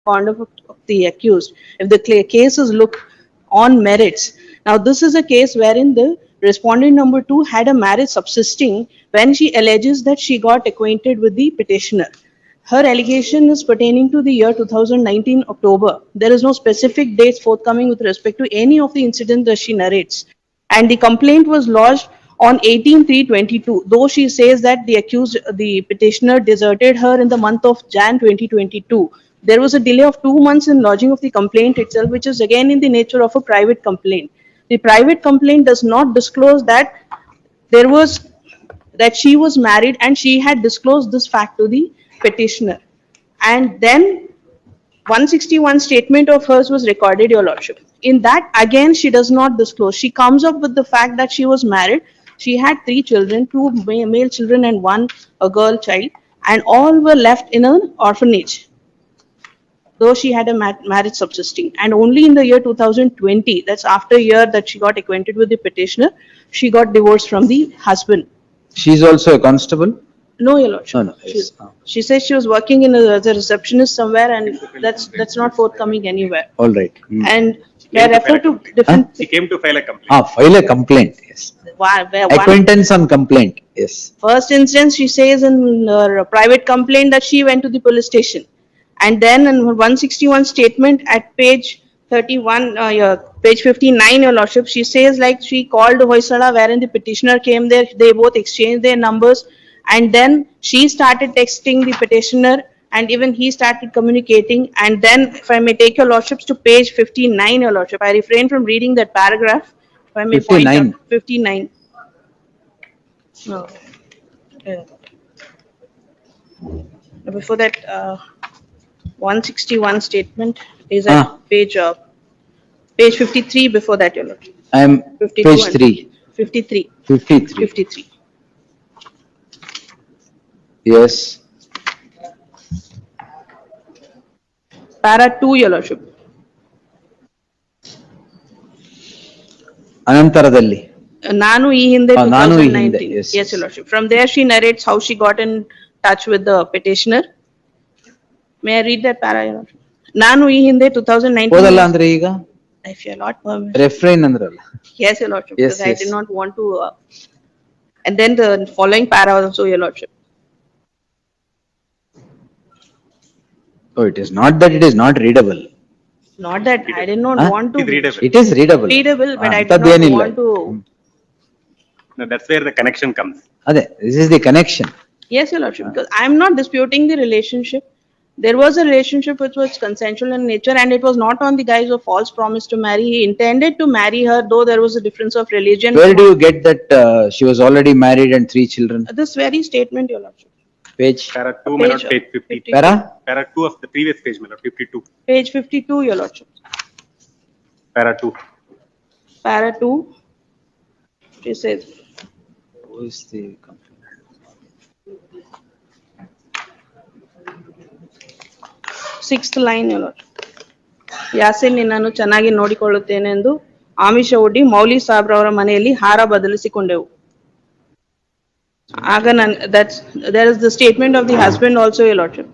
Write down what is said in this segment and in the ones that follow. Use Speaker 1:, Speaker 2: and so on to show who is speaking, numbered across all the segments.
Speaker 1: conduct of the accused if the cases look on merits. Now, this is a case wherein the respondent number 2 had a marriage subsisting when she alleges that she got acquainted with the petitioner. Her allegation is pertaining to the year 2019 October. There is no specific dates forthcoming with respect to any of the incidents that she narrates. And the complaint was lodged on 18/3/22, though she says that the petitioner deserted her in the month of Jan 2022. There was a delay of 2 months in lodging of the complaint itself, which is again in the nature of a private complaint. The private complaint does not disclose that she was married, and she had disclosed this fact to the petitioner. And then 161 statement of hers was recorded, Your Lordship. In that, again, she does not disclose. She comes up with the fact that she was married. She had 3 children, 2 male children and 1 a girl child, and all were left in an orphanage, though she had a marriage subsisting. And only in the year 2020, that's after a year that she got acquainted with the petitioner, she got divorced from the husband.
Speaker 2: She is also a constable?
Speaker 1: No, Your Lordship.
Speaker 2: No, yes.
Speaker 1: She says she was working as a receptionist somewhere, and that's not forthcoming anywhere.
Speaker 2: All right.
Speaker 1: And they refer to different.
Speaker 3: She came to file a complaint.
Speaker 2: File a complaint, yes. Acquaintance on complaint, yes.
Speaker 1: First instance, she says in her private complaint that she went to the police station. And then in 161 statement at page 31, page 59, Your Lordship, she says like she called Hoysala, wherein the petitioner came there, they both exchanged their numbers, and then she started texting the petitioner, and even he started communicating. And then, if I may take Your Lordships to page 59, Your Lordship, I refrain from reading that paragraph, if I may
Speaker 2: 59.
Speaker 1: point out. 59. No. Yeah. Before that, 161 statement is at page 53 before that, Your Lordship.
Speaker 2: I am
Speaker 1: 52
Speaker 2: page
Speaker 1: and
Speaker 2: 3.
Speaker 1: 53.
Speaker 2: 53.
Speaker 1: 53.
Speaker 2: Yes.
Speaker 1: Para 2, Your Lordship.
Speaker 2: Anantaradalli.
Speaker 1: Nanu ee hinde
Speaker 2: Nanu ee
Speaker 1: 2019.
Speaker 2: hinde, yes.
Speaker 1: Yes, Your Lordship. From there, she narrates how she got in touch with the petitioner. May I read that para, Your Lordship? Nanu ee hinde 2019.
Speaker 2: ಓದಲ್ಲ ಅಂದ್ರೆ ಈಗ
Speaker 1: If you are not permitted.
Speaker 2: ರೆಫ್ರೈನ್ ಅಂದ್ರಲ್ಲ.
Speaker 1: Yes, Your Lordship.
Speaker 2: Yes,
Speaker 1: Because I
Speaker 2: yes.
Speaker 1: did not want to. And then the following para also, Your Lordship.
Speaker 2: Oh, it is not that it is not readable.
Speaker 1: Not that I did not want to.
Speaker 3: It's readable.
Speaker 2: It is readable.
Speaker 1: Readable, but I did
Speaker 2: ಅಂತದ್ದೇನಿಲ್ಲ.
Speaker 1: not want to.
Speaker 3: No, that's where the connection comes.
Speaker 2: ಅದೇ, this is the connection.
Speaker 1: Yes, Your Lordship, because I am not disputing the relationship. There was a relationship which was consensual in nature, and it was not on the guise of false promise to marry. He intended to marry her, though there was a difference of religion.
Speaker 2: Where do you get that she was already married and 3 children?
Speaker 1: This very statement, Your Lordship.
Speaker 2: Page?
Speaker 3: Para 2,
Speaker 1: Page,
Speaker 3: my lord, page 50.
Speaker 2: Para?
Speaker 3: Para 2 of the previous page, my lord, 52.
Speaker 1: Page 52, Your Lordship.
Speaker 3: Para 2.
Speaker 1: Para 2. She says,
Speaker 2: Who is the company?
Speaker 1: Sixth line, Your Lordship. Yasin ನಿನ್ನನ್ನು ಚೆನ್ನಾಗಿ ನೋಡಿಕೊಳ್ಳುತ್ತೇನೆಂದು ಆಮಿಷ ಒಡ್ಡಿ ಮೌಲಿ ಸಾಬ್ರವರ ಮನೆಯಲ್ಲಿ ಹಾರ ಬದಲಿಸಿಕೊಂಡೆವು. ಆಗ there is the statement of the husband also, Your Lordship.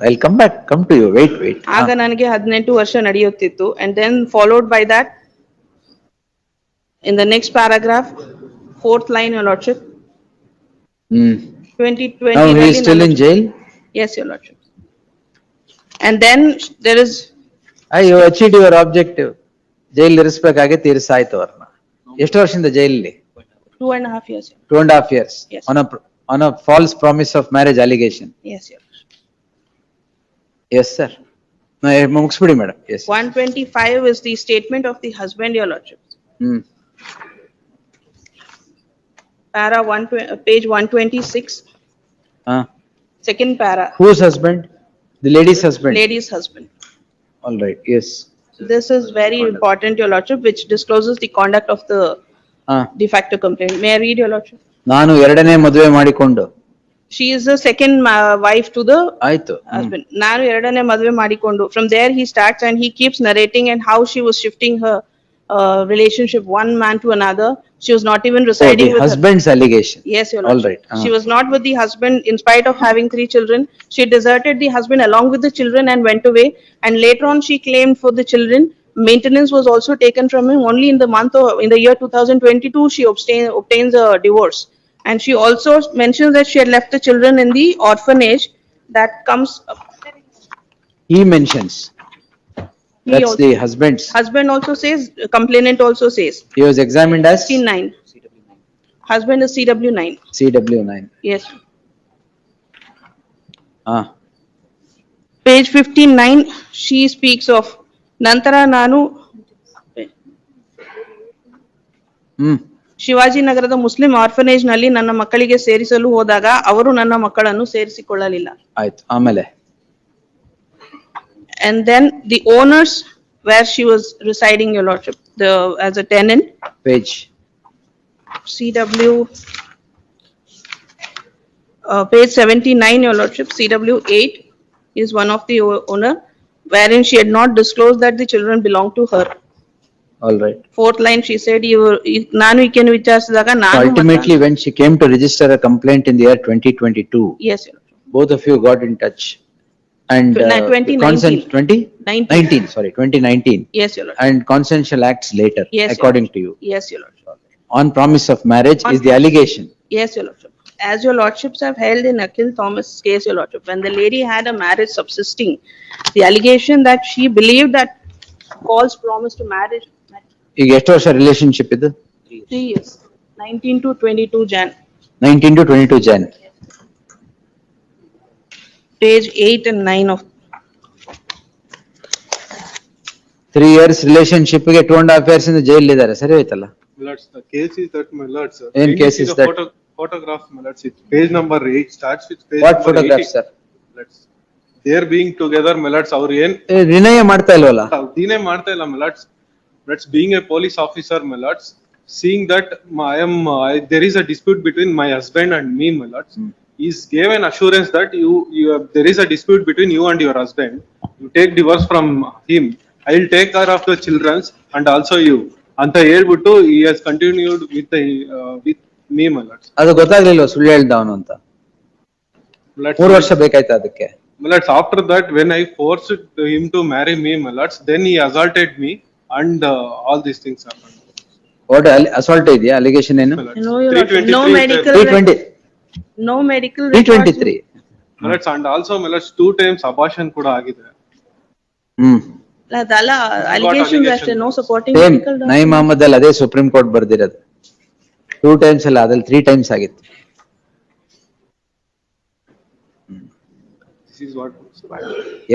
Speaker 2: I'll come to you. Wait.
Speaker 1: ಆಗ ನನಗೆ 18 ವರ್ಷ ನಡೆಯುತ್ತಿತ್ತು. And then followed by that, in the next paragraph, 4th line, Your Lordship. 2020.
Speaker 2: Now he is still in jail?
Speaker 1: Yes, Your Lordship. And then there is.
Speaker 2: You achieved your objective. Jail ಇರಿಸಬೇಕಾಗೆ ತೀರಿಸಾಯ್ತು ಅವ್ರನ್ನ. ಎಷ್ಟು ವರ್ಷದಿಂದ ಜೈಲಲ್ಲಿ?
Speaker 1: 2.5 years.
Speaker 2: 2.5 years.
Speaker 1: Yes.
Speaker 2: On a false promise of marriage allegation.
Speaker 1: Yes, Your Lordship.
Speaker 2: Yes, sir. No, ಮುಗಿಸ್ಬಿಡಿ madam. Yes.
Speaker 1: 125 is the statement of the husband, Your Lordship. Para page 126. Second para.
Speaker 2: Whose husband? The lady's husband.
Speaker 1: Lady's husband.
Speaker 2: All right. Yes.
Speaker 1: This is very important, Your Lordship, which discloses the conduct of the de facto complaint. May I read, Your Lordship?
Speaker 2: ನಾನು ಎರಡನೇ ಮದುವೆ ಮಾಡಿಕೊಂಡು.
Speaker 1: She is the second wife to the
Speaker 2: ಆಯ್ತು.
Speaker 1: husband. ನಾನು ಎರಡನೇ ಮದುವೆ ಮಾಡಿಕೊಂಡು. From there he starts and he keeps narrating and how she was shifting her relationship, one man to another. She was not even
Speaker 2: So
Speaker 1: residing
Speaker 2: the
Speaker 1: with her.
Speaker 2: husband's allegation.
Speaker 1: Yes, Your
Speaker 2: All
Speaker 1: Lordship.
Speaker 2: right.
Speaker 1: She was not with the husband in spite of having 3 children. She deserted the husband along with the children and went away. And later on, she claimed for the children. Maintenance was also taken from him. Only in the year 2022, she obtains a divorce. And she also mentions that she had left the children in the orphanage that comes,
Speaker 2: He mentions.
Speaker 1: he
Speaker 2: That's
Speaker 1: also,
Speaker 2: the husband's.
Speaker 1: husband also says, complainant also says.
Speaker 2: He was examined as
Speaker 1: C9. Husband is CW9.
Speaker 2: CW9.
Speaker 1: Yes.
Speaker 2: Ah,
Speaker 1: Page 59, she speaks of Nantara Nanu, Shivaji ನಗರದ Muslim orphanage ನಲ್ಲಿ ನನ್ನ ಮಕ್ಕಳಿಗೆ ಸೇರಿಸಲು ಹೋದಾಗ ಅವರು ನನ್ನ ಮಕ್ಕಳನ್ನು ಸೇರಿಸಿಕೊಳ್ಳಲಿಲ್ಲ.
Speaker 2: ಆಯ್ತು. ಆಮೇಲೆ
Speaker 1: And then the owners where she was residing, Your Lordship, as a tenant,
Speaker 2: page.
Speaker 1: CW, page 79, Your Lordship, CW8 is one of the owner, wherein she had not disclosed that the children belonged to her.
Speaker 2: All right.
Speaker 1: Fourth line, she said, ನಾನು ಈಕೆಯನ್ನು ವಿಚಾರಿಸಿದಾಗ
Speaker 2: So
Speaker 1: ನಾನು
Speaker 2: ultimately, when she came to register a complaint in the year 2022,
Speaker 1: yes, Your Lordship.
Speaker 2: both of you got in touch. And
Speaker 1: 2019.
Speaker 2: consent 2019, sorry, 2019.
Speaker 1: Yes, Your Lordship.
Speaker 2: And consensual acts later,
Speaker 1: Yes, Your
Speaker 2: according to you.
Speaker 1: Yes, Your Lordship.
Speaker 2: On promise of marriage is the allegation.
Speaker 1: Yes, Your Lordship. As Your Lordships have held in Akhil Thomas' case, Your Lordship, when the lady had a marriage subsisting, the allegation that she believed that false promise to marriage,
Speaker 2: ಈಗ ಎಷ್ಟು ವರ್ಷ relationship ಇದು?
Speaker 1: 3 years, 19 to 22 Jan,
Speaker 2: 19 to 22 Jan.
Speaker 1: page 8 and 9 of,
Speaker 2: 3 years relationship ಗೆ 2.5 years ಇಂದ jail ಇದ್ದಾರೆ. ಸರಿ ಹೋಯ್ತಲ್ಲ?
Speaker 4: Millards, the case is that Millards.
Speaker 2: In case is that?
Speaker 4: Photograph Millards, it's page number 8 starts with page
Speaker 2: What
Speaker 4: number
Speaker 2: photograph,
Speaker 4: 80.
Speaker 2: sir?
Speaker 4: Millards. They are being together Millards, ಅವ್ರು ಏನ್
Speaker 2: ವಿನಯ ಮಾಡ್ತಾ ಇಲ್ವಲ್ಲ?
Speaker 4: ದಿನೇ ಮಾಡ್ತಾ ಇಲ್ಲ Millards. Millards being a police officer Millards, seeing that there is a dispute between my husband and me Millards. He's given assurance that there is a dispute between you and your husband. You take divorce from him. I will take care of the children and also you. ಅಂತ ಹೇಳ್ಬಿಟ್ಟು he has continued with me Millards.
Speaker 2: ಅದು ಗೊತ್ತಾಗ್ಲಿಲ್ವ ಸುಳ್ಳು ಹೇಳ್ದ ಅವನು ಅಂತ?
Speaker 4: Millards,
Speaker 2: 3 ವರ್ಷ ಬೇಕಾಯ್ತಾ ಅದಕ್ಕೆ?
Speaker 4: Millards, after that when I forced him to marry me Millards, then he assaulted me and all these things happened.
Speaker 2: What assault ಇದೆಯಾ? ಅಲಿಗೇಷನ್ ಏನು?
Speaker 4: Millards.
Speaker 1: no, Your Lordship, no
Speaker 4: 323
Speaker 1: medical,
Speaker 2: 320,
Speaker 1: no medical records.
Speaker 2: 323.
Speaker 4: Millards, and also Millards 2 times abortion ಕೂಡ ಆಗಿದೆ.
Speaker 1: ಅದಲ್ಲ allegations ಅಷ್ಟೇ, no supporting
Speaker 2: same
Speaker 1: medical document.
Speaker 2: ನೈ ಮೊಹಮ್ಮದ್ ಅಲ್ಲಿ ಅದೇ supreme court ಬರ್ದಿರೋದು. 2 times ಅಲ್ಲ, ಅದ್ರಲ್ಲಿ 3 times ಆಗಿತ್ತು.
Speaker 4: This is what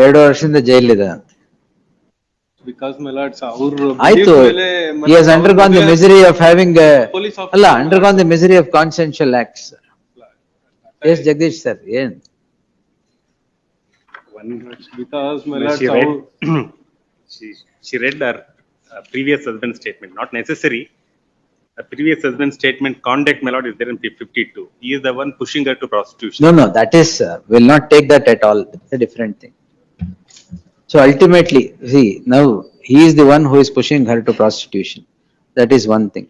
Speaker 2: 2 ವರ್ಷದಿಂದ ಜೈಲ್ ಇದೆ.
Speaker 4: because Millards ಅವರು
Speaker 2: ಆಯ್ತು. He has undergone the misery of having
Speaker 4: police officer.
Speaker 2: ಅಲ್ಲ, undergone the misery of consensual acts. Yes, Jagdish sir, ಏನ್?
Speaker 4: Because
Speaker 3: When
Speaker 4: Millards
Speaker 3: she read,
Speaker 4: ಅವರು
Speaker 3: she read her previous husband's statement, not necessary. The previous husband's statement, conduct Milord is there in 52. He is the one pushing her to prostitution.
Speaker 2: No, that is, will not take that at all. It's a different thing. So ultimately, see, now he is the one who is pushing her to prostitution. That is one thing.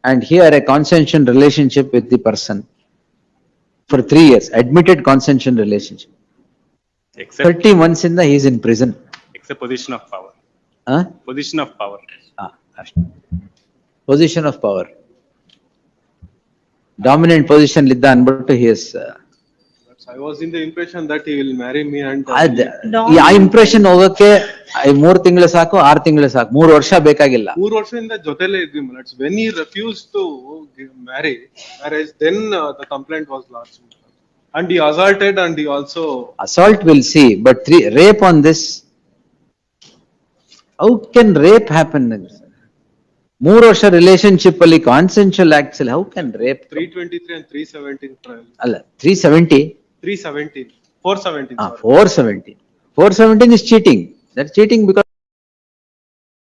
Speaker 2: And here a consensual relationship with the person for 3 years, admitted consensual relationship.
Speaker 3: Except
Speaker 2: 30 months in he is in prison.
Speaker 3: position of power.
Speaker 2: Huh?
Speaker 3: Position of power.
Speaker 2: ಅಷ್ಟೇ. Position of power. Dominant position ಇದ್ದ ಅನ್ಬಿಟ್ಟು he is.
Speaker 4: I was in the impression that he will marry me and
Speaker 2: ಆ impression ಹೋಗಕ್ಕೆ 3 ತಿಂಗಳು ಸಾಕು, 6 ತಿಂಗಳು ಸಾಕು, 3 ವರ್ಷ ಬೇಕಾಗಿಲ್ಲ.
Speaker 4: 3 ವರ್ಷದಿಂದ ಜೊತೆಲೇ ಇದ್ವಿ Millards. When he refused to marriage, then the complaint was lodged. And he assaulted and he also
Speaker 2: Assault will see, but rape on this, how can rape happen? 3 ವರ್ಷ ರಿಲೇಶನ್ಶಿಪ್ ಅಲ್ಲಿ ಕಾನ್ಸೆನ್ಶುಯಲ್ ಆಕ್ಟ್ಸ್ ಅಲ್ಲಿ how can rape?
Speaker 4: 323 and 317 trial.
Speaker 2: ಅಲ್ಲ 370.
Speaker 4: 317, 417.
Speaker 2: 417 is cheating. That's cheating because